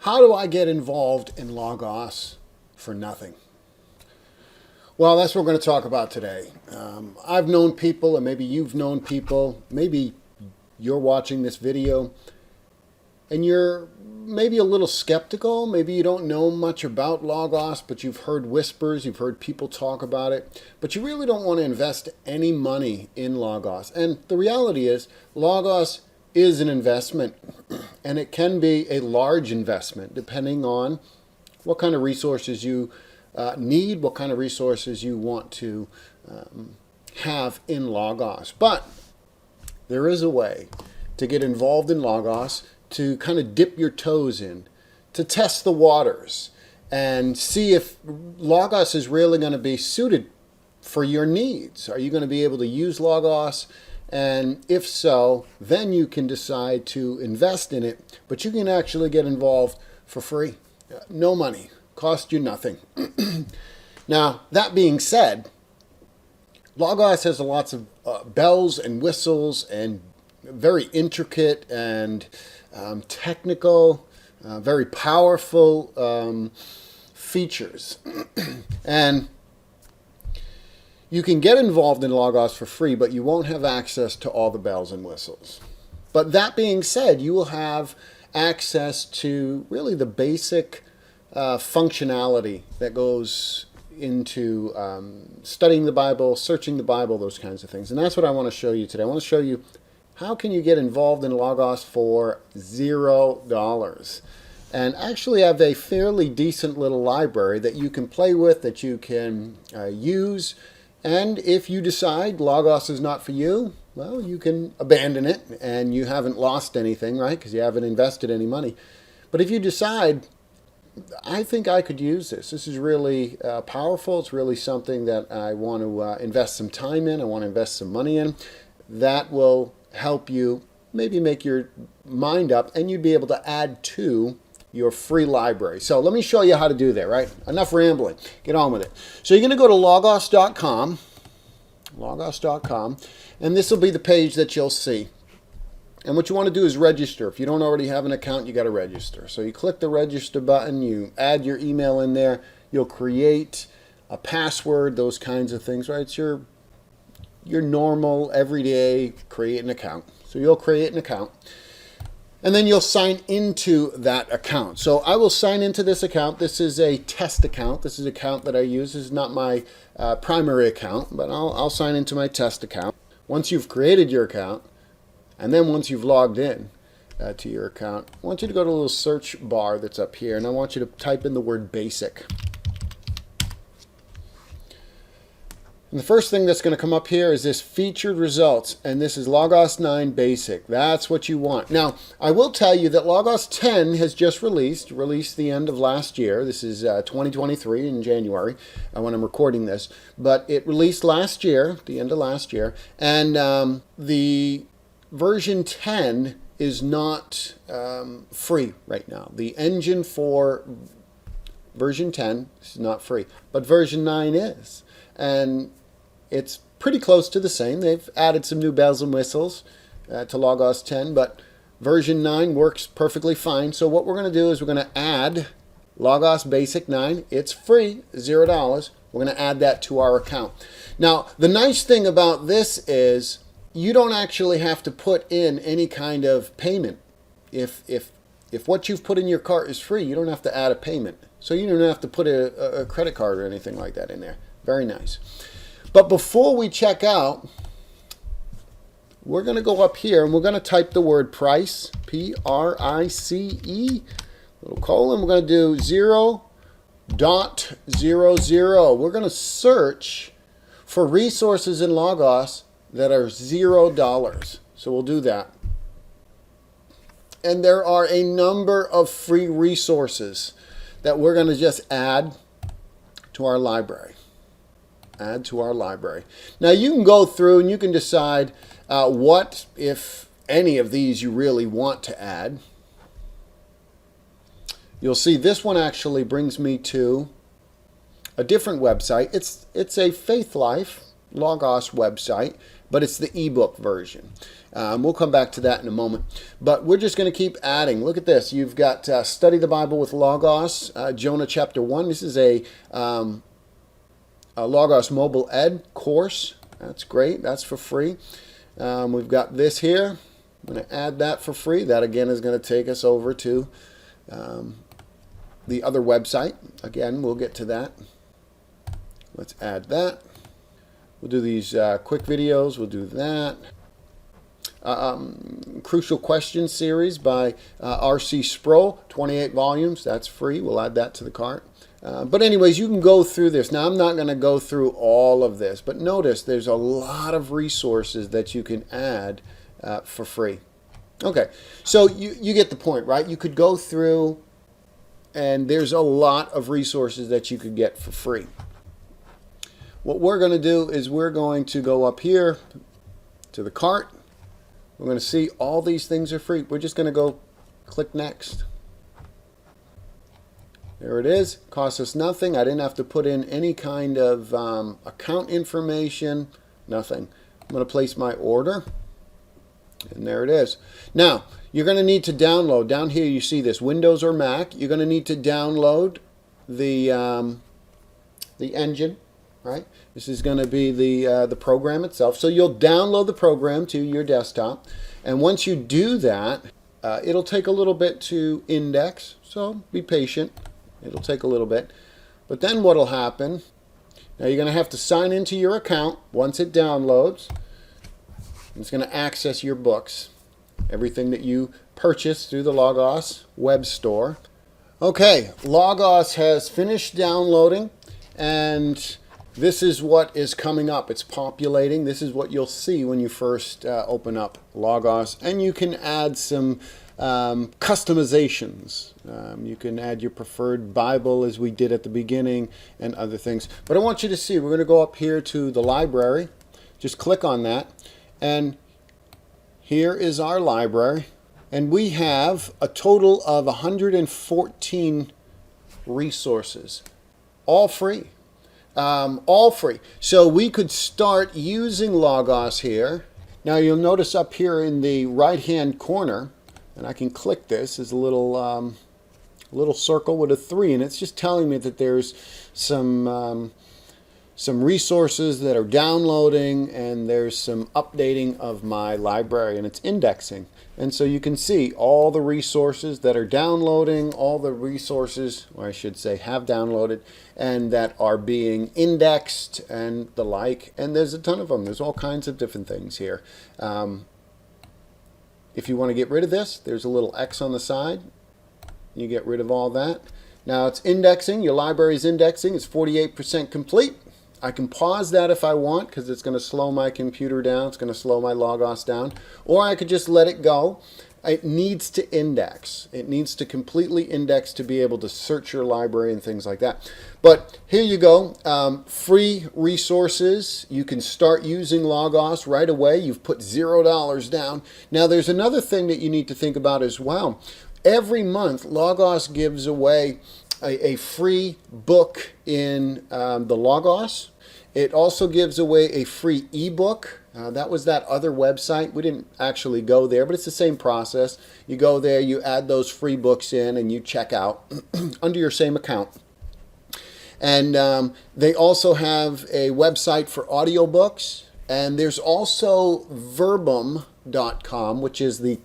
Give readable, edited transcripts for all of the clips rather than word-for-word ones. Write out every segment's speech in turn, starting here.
How do I get involved in Logos for nothing? Well, that's what we're going to talk about today. I've known people, and maybe you've known people, maybe you're watching this video, and you're maybe a little skeptical. Maybe you don't know much about Logos, but you've heard whispers, you've heard people talk about it, but you really don't want to invest any money in Logos. And the reality is, Logos is an investment, and it can be a large investment depending on what kind of resources you need, what kind of resources you want to have in Logos. But there is a way to get involved in Logos, to kind of dip your toes in, to test the waters and see if Logos is really going to be suited for your needs. Are you going to be able to use Logos? And if so, then you can decide to invest in it, but you can actually get involved for free. No money, cost you nothing. Now, that being said, Logos has lots of bells and whistles and very intricate and technical, very powerful features. And you can get involved in Logos for free, but you won't have access to all the bells and whistles. But that being said, you will have access to really the basic functionality that goes into studying the Bible, searching the Bible, those kinds of things. And that's what I want to show you today. I want to show you how can you get involved in Logos for $0. And actually have a fairly decent little library that you can play with, that you can use. And if you decide Logos is not for you, well, you can abandon it and you haven't lost anything, right? Because you haven't invested any money. But if you decide, I think I could use this. This is really powerful. It's really something that I want to invest some time in. I want to invest some money in. That will help you maybe make your mind up, and you'd be able to add to your free library. So let me show you how to do that, right? Enough rambling. Get on with it. So you're going to go to logos.com, and this will be the page that you'll see. And what you want to do is register. If you don't already have an account, you got to register. So you click the register button, you add your email in there, you'll create a password, those kinds of things, right? It's your normal, everyday, create an account. So you'll create an account. And then you'll sign into that account. So I will sign into this account. This is a test account. This is an account that I use. This is not my primary account, but I'll sign into my test account. Once you've created your account, and then once you've logged in to your account, I want you to go to the little search bar that's up here, and I want you to type in the word basic. And the first thing that's going to come up here is this featured results, and this is Logos 9 Basic. That's what you want. Now, I will tell you that Logos 10 has just released the end of last year. This is 2023 in January when I'm recording this. But it released last year, the end of last year, and the version 10 is not free right now. The engine for version 10 is not free, but version 9 is. And it's pretty close to the same. They've added some new bells and whistles to Logos 10, but version 9 works perfectly fine. So what we're going to do is we're going to add Logos Basic 9. It's free, $0. We're going to add that to our account. Now, the nice thing about this is you don't actually have to put in any kind of payment. If what you've put in your cart is free, you don't have to add a payment. So you don't have to put a credit card or anything like that in there. Very nice. But before we check out, we're going to go up here and we're going to type the word price, P-R-I-C-E, little colon. We're going to do 0.00. We're going to search for resources in Logos that are $0. So we'll do that. And there are a number of free resources that we're going to just add to our library. Add to our library. Now you can go through and you can decide what, if any of these, you really want to add. You'll see this one actually brings me to a different website. It's a Faith Life Logos website, but it's the ebook version. We'll come back to that in a moment. But we're just going to keep adding. Look at this. You've got Study the Bible with Logos, Jonah chapter 1. This is a Logos Mobile Ed course. That's great. That's for free. We've got this here. I'm going to add that for free. That again is going to take us over to the other website. Again, we'll get to that. Let's add that. We'll do these quick videos. We'll do that. Crucial Questions series by R.C. Sproul, 28 volumes. That's free. We'll add that to the cart. But anyways, you can go through this. Now, I'm not going to go through all of this, but notice there's a lot of resources that you can add for free. Okay, so you get the point, right? You could go through, and there's a lot of resources that you could get for free. What we're going to do is we're going to go up here to the cart. We're going to see all these things are free. We're just going to go click next. There it is. Costs us nothing. I didn't have to put in any kind of account information. Nothing. I'm going to place my order. And there it is. Now, you're going to need to download. Down here you see this, Windows or Mac. You're going to need to download the engine, right? This is going to be the program itself. So you'll download the program to your desktop. And once you do that, it'll take a little bit to index. So be patient. It'll take a little bit. But then what'll happen, now you're going to have to sign into your account once it downloads. It's going to access your books, everything that you purchase through the Logos web store. Okay, Logos has finished downloading, and this is what is coming up. It's populating. This is what you'll see when you first open up Logos, and you can add some customizations. You can add your preferred Bible as we did at the beginning and other things. But I want you to see, we're going to go up here to the library. Just click on that. And here is our library. And we have a total of 114 resources. All free. All free. So we could start using Logos here. Now you'll notice up here in the right-hand corner, and I can click this, is a little circle with a 3, and it's just telling me that there's some resources that are downloading, and there's some updating of my library, and it's indexing. And so you can see all the resources that are downloading, all the resources, or I should say have downloaded, and that are being indexed and the like. And there's a ton of them. There's all kinds of different things here. If you want to get rid of this, there's a little X on the side. You get rid of all that. Now it's indexing. Your library's indexing. It's 48% complete. I can pause that if I want, because it's going to slow my computer down. It's going to slow my Logos down. Or I could just let it go. It needs to index. It needs to completely index to be able to search your library and things like that. But here you go. Free resources. You can start using Logos right away. You've put $0 down. Now there's another thing that you need to think about as well. Every month, Logos gives away a free book in the Logos. It also gives away a free ebook. That was that other website. We didn't actually go there, but it's the same process. You go there, you add those free books in, and you check out under your same account. And they also have a website for audiobooks. And there's also verbum.com, which is the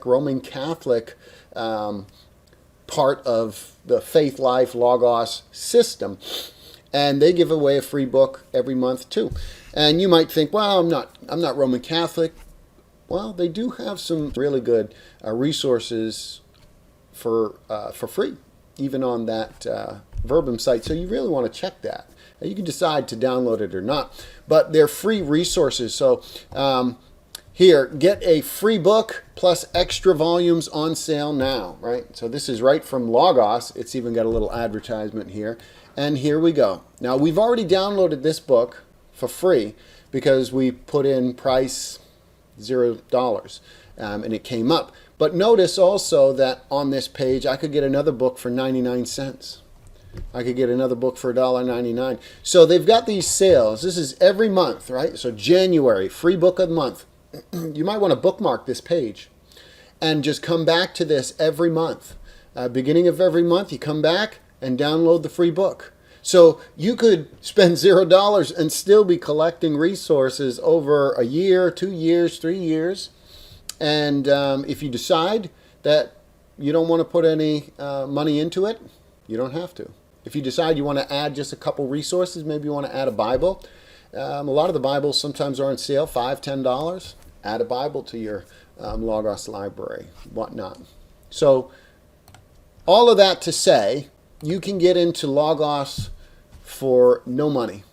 Roman Catholic part of the Faith Life Logos system. And they give away a free book every month too. And you might think, well, I'm not Roman Catholic. Well, they do have some really good resources for free, even on that Verbum site. So you really want to check that. You can decide to download it or not, but they're free resources. So here, get a free book plus extra volumes on sale now, right? So this is right from Logos. It's even got a little advertisement here. And here we go. Now, we've already downloaded this book for free because we put in price $0 and it came up. But notice also that on this page, I could get another book for 99 cents. I could get another book for $1.99. So they've got these sales. This is every month, right? So January, free book of the month. You might want to bookmark this page and just come back to this every month. Beginning of every month, you come back and download the free book. So you could spend $0 and still be collecting resources over a year, 2 years, 3 years. And if you decide that you don't want to put any money into it, you don't have to. If you decide you want to add just a couple resources, maybe you want to add a Bible. A lot of the Bibles sometimes are on sale, $5, $10. Add a Bible to your Logos library, whatnot. So all of that to say, you can get into Logos for no money.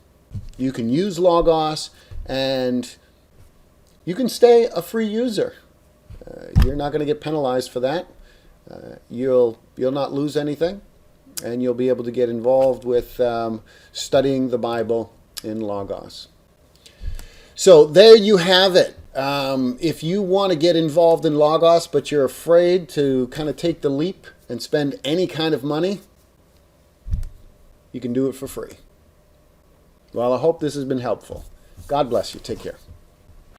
You can use Logos and you can stay a free user. You're not going to get penalized for that. You'll not lose anything, and you'll be able to get involved with studying the Bible in Logos. So there you have it. If you want to get involved in Logos, but you're afraid to kind of take the leap and spend any kind of money, you can do it for free. Well, I hope this has been helpful. God bless you. Take care.